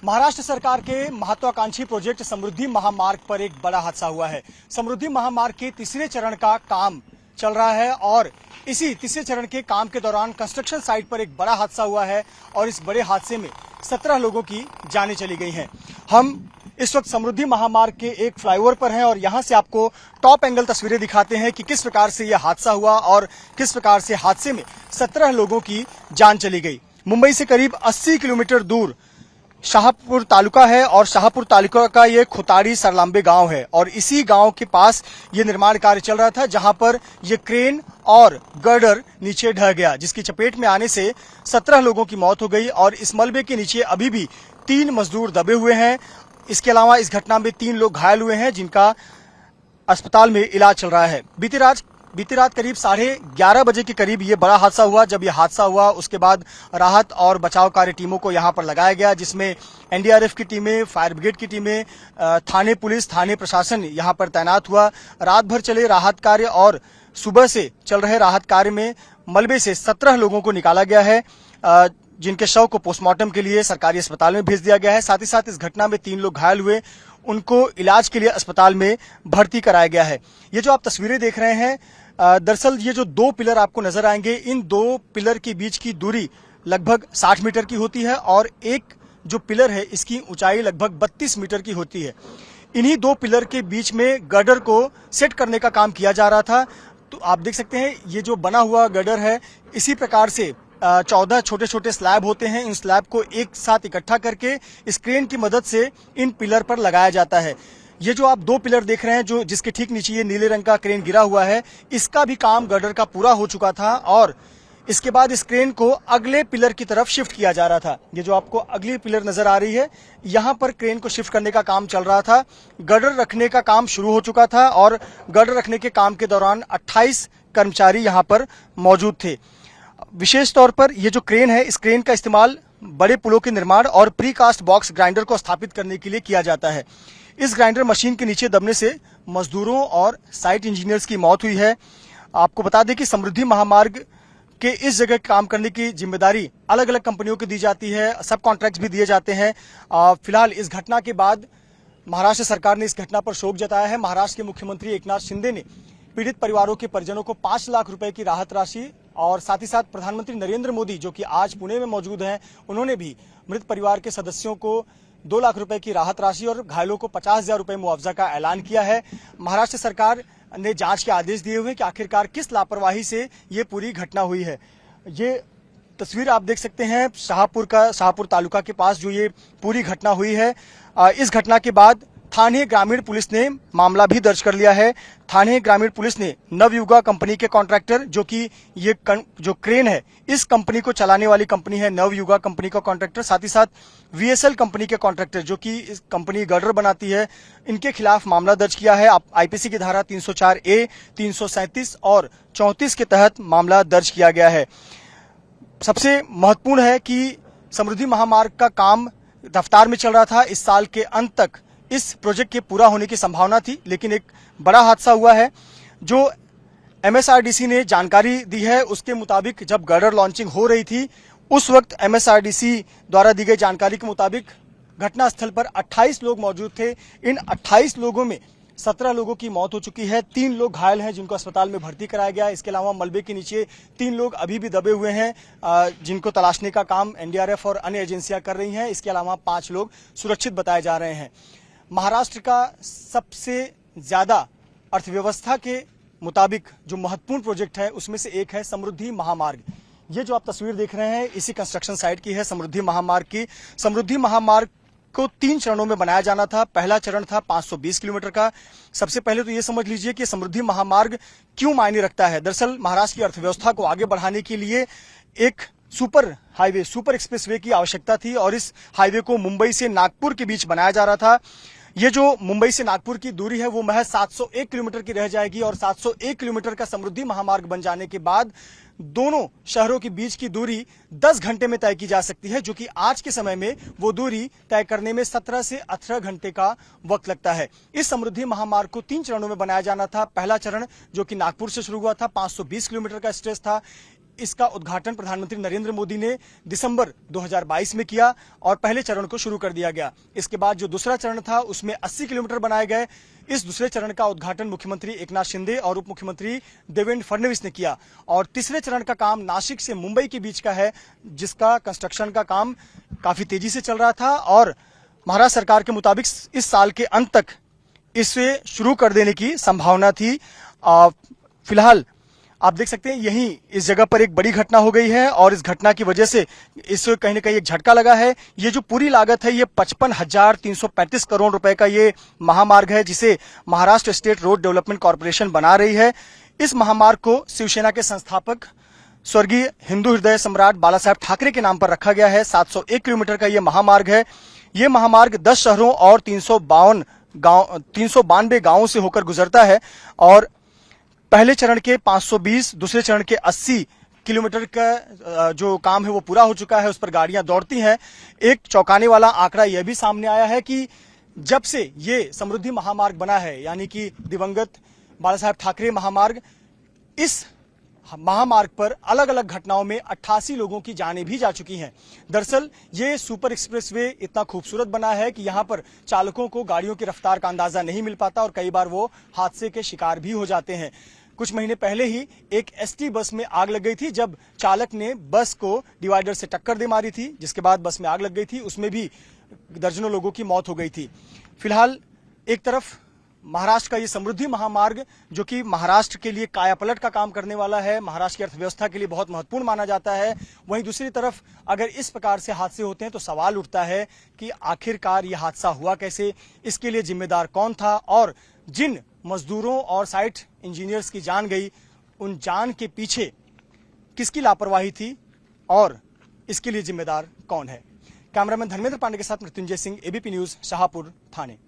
महाराष्ट्र सरकार के महत्वाकांक्षी प्रोजेक्ट समृद्धि महामार्ग पर एक बड़ा हादसा हुआ है। समृद्धि महामार्ग के तीसरे चरण का काम चल रहा है और इसी तीसरे चरण के काम के दौरान कंस्ट्रक्शन साइट पर एक बड़ा हादसा हुआ है और इस बड़े हादसे में 17 लोगों की जानें चली गई हैं। हम इस वक्त समृद्धि महामार्ग के एक फ्लाईओवर पर हैं और यहां से आपको टॉप एंगल तस्वीरें दिखाते हैं कि किस प्रकार से यह हादसा हुआ और किस प्रकार से हादसे में 17 लोगों की जान चली गई। मुंबई से करीब 80 किलोमीटर दूर शाहपुर तालुका है और शाहपुर तालुका का ये खुताड़ी सरलाम्बे गांव है और इसी गांव के पास ये निर्माण कार्य चल रहा था, जहां पर ये क्रेन और गर्डर नीचे ढह गया, जिसकी चपेट में आने से 17 लोगों की मौत हो गई और इस मलबे के नीचे अभी भी 3 मजदूर दबे हुए हैं। इसके अलावा इस घटना में 3 लोग घायल हुए हैं, जिनका अस्पताल में इलाज चल रहा है। बीती रात करीब 11:30 बजे के करीब ये बड़ा हादसा हुआ। जब यह हादसा हुआ उसके बाद राहत और बचाव कार्य टीमों को यहां पर लगाया गया, जिसमें एनडीआरएफ की टीमें, फायर ब्रिगेड की टीमें, थाने पुलिस, थाने प्रशासन यहां पर तैनात हुआ। रात भर चले राहत कार्य और सुबह से चल रहे राहत कार्य में मलबे से 17 लोगों को निकाला गया है, जिनके शव को पोस्टमार्टम के लिए सरकारी अस्पताल में भेज दिया गया है। साथ ही साथ इस घटना में 3 लोग घायल हुए, उनको इलाज के लिए अस्पताल में भर्ती कराया गया है। ये जो आप तस्वीरें देख रहे हैं, दरअसल ये जो 2 पिलर आपको नजर आएंगे, इन 2 पिलर के बीच की दूरी लगभग 60 मीटर की होती है और एक जो पिलर है इसकी ऊंचाई लगभग 32 मीटर की होती है। इन्हीं 2 पिलर के बीच में गर्डर को सेट करने का काम किया जा रहा था। तो आप देख सकते हैं ये जो बना हुआ गर्डर है, इसी प्रकार से 14 छोटे छोटे स्लैब होते हैं। इन स्लैब को एक साथ इकट्ठा करके इस क्रेन की मदद से इन पिलर पर लगाया जाता है। ये जो आप 2 पिलर देख रहे हैं, जो जिसके ठीक नीचे ये नीले रंग का क्रेन गिरा हुआ है, इसका भी काम गर्डर का पूरा हो चुका था और इसके बाद इस क्रेन को अगले पिलर की तरफ शिफ्ट किया जा रहा था। ये जो आपको अगली पिलर नजर आ रही है, यहाँ पर क्रेन को शिफ्ट करने का काम चल रहा था। गर्डर रखने का काम शुरू हो चुका था और गर्डर रखने के काम के दौरान 28 कर्मचारी यहाँ पर मौजूद थे। विशेष तौर पर ये जो क्रेन है, इस क्रेन का इस्तेमाल बड़े पुलों के निर्माण और प्रीकास्ट बॉक्स ग्राइंडर को स्थापित करने के लिए किया जाता है। इस ग्राइंडर मशीन के नीचे दबने से मजदूरों और साइट इंजीनियर्स की मौत हुई है। आपको बता दें कि समृद्धि महामार्ग के इस जगह काम करने की जिम्मेदारी अलग अलग कंपनियों को दी जाती है, सब कॉन्ट्रैक्ट्स भी दिए जाते हैं। फिलहाल इस घटना के बाद महाराष्ट्र सरकार ने इस घटना पर शोक जताया है। महाराष्ट्र के मुख्यमंत्री एकनाथ शिंदे ने पीड़ित परिवारों के परिजनों को 5 लाख रुपए की राहत राशि और साथ ही साथ प्रधानमंत्री नरेंद्र मोदी, जो कि आज पुणे में मौजूद हैं, उन्होंने भी मृत परिवार के सदस्यों को 2 लाख रुपए की राहत राशि और घायलों को 50,000 रुपए मुआवजा का ऐलान किया है। महाराष्ट्र सरकार ने जांच के आदेश दिए हुए कि आखिरकार किस लापरवाही से ये पूरी घटना हुई है। ये तस्वीर आप देख सकते हैं शाहपुर तालुका के पास जो ये पूरी घटना हुई है। इस घटना के बाद थाने ग्रामीण पुलिस ने मामला भी दर्ज कर लिया है। थाने ग्रामीण पुलिस ने नवयुगा कंपनी के कॉन्ट्रैक्टर, जो कि ये जो क्रेन है, इस कंपनी को चलाने वाली कंपनी है नवयुगा कंपनी का कॉन्ट्रैक्टर, साथ ही साथ वीएसएल कंपनी के कॉन्ट्रैक्टर, जो कि इस कंपनी गर्डर बनाती है, इनके खिलाफ मामला दर्ज किया है। आईपीसी की धारा 304A, 337 और 34 के तहत मामला दर्ज किया गया है। सबसे महत्वपूर्ण है कि समृद्धि महामार्ग का काम रफ्तार में चल रहा था। इस साल के अंत तक इस प्रोजेक्ट के पूरा होने की संभावना थी, लेकिन एक बड़ा हादसा हुआ है। जो एमएसआरडीसी ने जानकारी दी है उसके मुताबिक जब गर्डर लॉन्चिंग हो रही थी, उस वक्त एमएसआरडीसी द्वारा दी गई जानकारी के मुताबिक घटनास्थल पर 28 लोग मौजूद थे। इन 28 लोगों में 17 लोगों की मौत हो चुकी है, 3 लोग घायल हैं जिनको अस्पताल में भर्ती कराया गया है। इसके अलावा मलबे के नीचे 3 लोग अभी भी दबे हुए हैं, जिनको तलाशने का काम एनडीआरएफ और अन्य एजेंसियां कर रही हैं। इसके अलावा 5 लोग सुरक्षित बताए जा रहे हैं। महाराष्ट्र का सबसे ज्यादा अर्थव्यवस्था के मुताबिक जो महत्वपूर्ण प्रोजेक्ट है उसमें से एक है समृद्धि महामार्ग। ये जो आप तस्वीर देख रहे हैं इसी कंस्ट्रक्शन साइट की है, समृद्धि महामार्ग की। समृद्धि महामार्ग को 3 चरणों में बनाया जाना था। पहला चरण था 520 किलोमीटर का। सबसे पहले तो ये समझ लीजिए कि समृद्धि महामार्ग क्यों मायने रखता है। दरअसल महाराष्ट्र की अर्थव्यवस्था को आगे बढ़ाने के लिए एक सुपर एक्सप्रेसवे की आवश्यकता थी और इस हाईवे को मुंबई से नागपुर के बीच बनाया जा रहा था। ये जो मुंबई से नागपुर की दूरी है वो महज 701 किलोमीटर की रह जाएगी और 701 किलोमीटर का समृद्धि महामार्ग बन जाने के बाद दोनों शहरों के बीच की दूरी 10 घंटे में तय की जा सकती है, जो कि आज के समय में वो दूरी तय करने में 17 से 18 घंटे का वक्त लगता है। इस समृद्धि महामार्ग को 3 चरणों में बनाया जाना था। पहला चरण जो कि नागपुर से शुरू हुआ था, 520 किलोमीटर का स्ट्रेच था। इसका उद्घाटन प्रधानमंत्री नरेंद्र मोदी ने दिसंबर 2022 में किया और पहले चरण को शुरू कर दिया गया। इसके बाद जो दूसरा चरण था उसमें 80 किलोमीटर बनाए गए। इस दूसरे चरण का उद्घाटन मुख्यमंत्री एकनाथ शिंदे और उप मुख्यमंत्री देवेंद्र फडणवीस ने किया और तीसरे चरण का काम नासिक से मुंबई के बीच का है, जिसका कंस्ट्रक्शन का काम काफी तेजी से चल रहा था और महाराष्ट्र सरकार के मुताबिक इस साल के अंत तक इसे शुरू कर देने की संभावना थी। फिलहाल आप देख सकते हैं यहीं इस जगह पर एक बड़ी घटना हो गई है और इस घटना की वजह से इस कहीं ना कहीं एक झटका लगा है। ये जो पूरी लागत है ये 55,335 करोड़ रुपए का ये महामार्ग है, जिसे Maharashtra state road development corporation बना रही है। इस महामार्ग को शिवसेना के संस्थापक स्वर्गीय हिंदू हृदय सम्राट बाला साहेब ठाकरे के नाम पर रखा गया है। 701 किलोमीटर का ये महामार्ग है। ये महामार्ग 10 शहरों और 392 गांवों से होकर गुजरता है और पहले चरण के 520, दूसरे चरण के 80 किलोमीटर का जो काम है वो पूरा हो चुका है, उस पर गाड़ियां दौड़ती हैं। एक चौंकाने वाला आंकड़ा यह भी सामने आया है कि जब से ये समृद्धि महामार्ग बना है, यानी कि दिवंगत बाला साहेब ठाकरे महामार्ग, इस महामार्ग पर अलग अलग घटनाओं में 88 लोगों की जानें भी जा चुकी हैं। दरअसल ये सुपर एक्सप्रेसवे इतना खूबसूरत बना है कि यहाँ पर चालकों को गाड़ियों की रफ्तार का अंदाजा नहीं मिल पाता और कई बार वो हादसे के शिकार भी हो जाते हैं। कुछ महीने पहले ही एक एसटी बस में आग लग गई थी, जब चालक ने बस को डिवाइडर से टक्कर दे मारी थी, जिसके बाद बस में आग लग गई थी। उसमें भी दर्जनों लोगों की मौत हो गई थी। फिलहाल एक तरफ महाराष्ट्र का ये समृद्धि महामार्ग, जो कि महाराष्ट्र के लिए कायापलट का काम करने वाला है, महाराष्ट्र की अर्थव्यवस्था के लिए बहुत महत्वपूर्ण माना जाता है। वहीं दूसरी तरफ अगर इस प्रकार से हादसे होते हैं तो सवाल उठता है कि आखिरकार ये हादसा हुआ कैसे, इसके लिए जिम्मेदार कौन था और जिन मजदूरों और साइट इंजीनियर्स की जान गई, उन जान के पीछे किसकी लापरवाही थी और इसके लिए जिम्मेदार कौन है। कैमरामैन धर्मेंद्र पांडे के साथ मृत्युंजय सिंह, एबीपी न्यूज, शाहपुर, थाने।